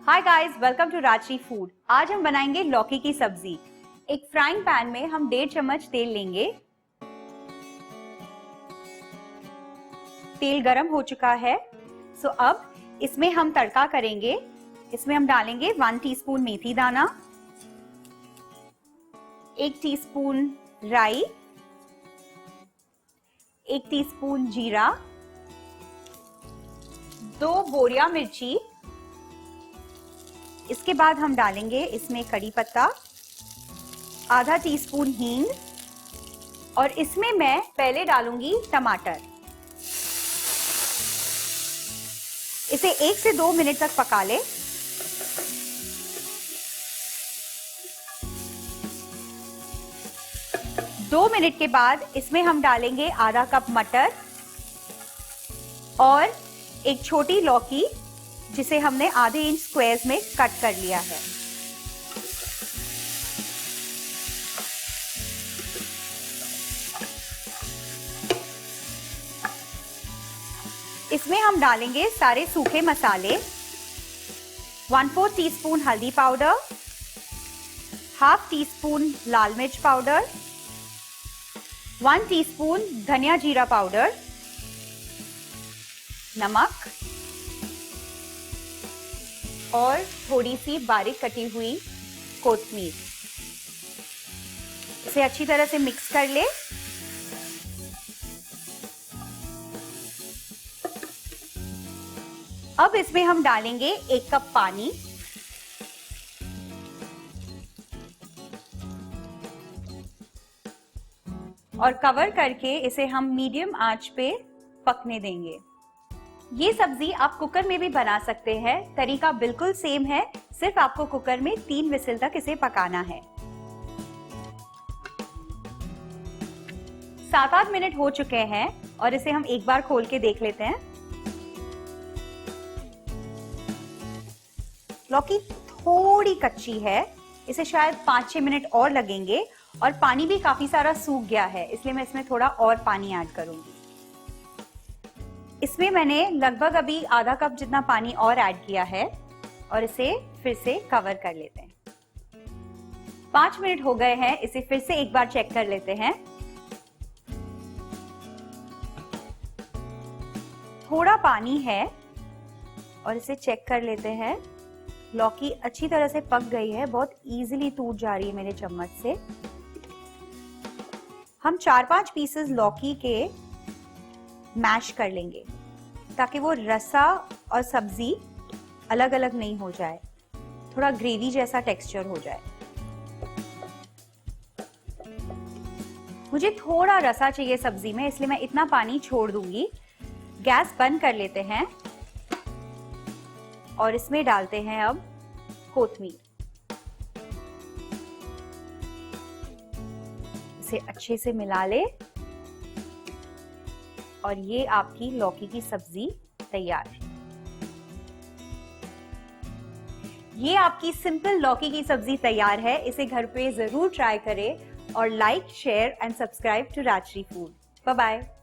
Hi guys, welcome to Rajshri food. आज हम बनाएंगे लौकी की सब्जी। एक फ्राइंग पैन में हम 1.5 चम्मच तेल लेंगे। तेल गरम हो चुका है, सो अब इसमें हम तड़का करेंगे। इसमें हम डालेंगे 1 टीस्पून मेथी दाना, 1 टीस्पून राई, 1 टीस्पून जीरा, 2 बोरिया मिर्ची। इसके बाद हम डालेंगे इसमें कड़ी पत्ता, आधा टीस्पून हींग और इसमें मैं पहले डालूंगी टमाटर। इसे 1 से 2 मिनट तक पका ले। दो मिनट के बाद इसमें हम डालेंगे आधा कप मटर और एक छोटी लौकी, जिसे हमने आधे इंच स्क्वायर्स में कट कर लिया है। इसमें हम डालेंगे सारे सूखे मसाले, 1/4 टीस्पून हल्दी पाउडर, हाफ टीस्पून लाल मिर्च पाउडर, 1 टीस्पून धनिया जीरा पाउडर, नमक और थोड़ी सी बारीक कटी हुई कोथमीर। इसे अच्छी तरह से मिक्स कर ले। अब इसमें हम डालेंगे 1 कप पानी और कवर करके इसे हम मीडियम आंच पे पकने देंगे। ये सब्जी आप कुकर में भी बना सकते हैं, तरीका बिल्कुल सेम है, सिर्फ आपको कुकर में 3 विसिल तक इसे पकाना है। 7-8 मिनट हो चुके हैं और इसे हम एक बार खोल के देख लेते हैं। लौकी थोड़ी कच्ची है, इसे शायद 5-6 मिनट और लगेंगे और पानी भी काफी सारा सूख गया है, इसलिए मैं इसमें थोड़ा और पानी ऐड करूंगी। इसमें मैंने लगभग अभी आधा कप जितना पानी और ऐड किया है और इसे फिर से कवर कर लेते हैं। 5 मिनट हो गए हैं, इसे फिर से एक बार चेक कर लेते हैं। थोड़ा पानी है और इसे चेक कर लेते हैं। लौकी अच्छी तरह से पक गई है, बहुत इजीली टूट जा रही है मेरे चम्मच से। हम 4-5 पीसेस लौकी के मैश कर लेंगे ताकि वो रसा और सब्जी अलग अलग नहीं हो जाए, थोड़ा ग्रेवी जैसा टेक्सचर हो जाए। मुझे थोड़ा रसा चाहिए सब्जी में, इसलिए मैं इतना पानी छोड़ दूंगी। गैस बंद कर लेते हैं और इसमें डालते हैं अब कोथमीर। इसे अच्छे से मिला ले और ये आपकी लौकी की सब्जी तैयार है। ये आपकी सिंपल लौकी की सब्जी तैयार है। इसे घर पे जरूर ट्राई करें और like, share and subscribe to Rajshri food. Bye bye.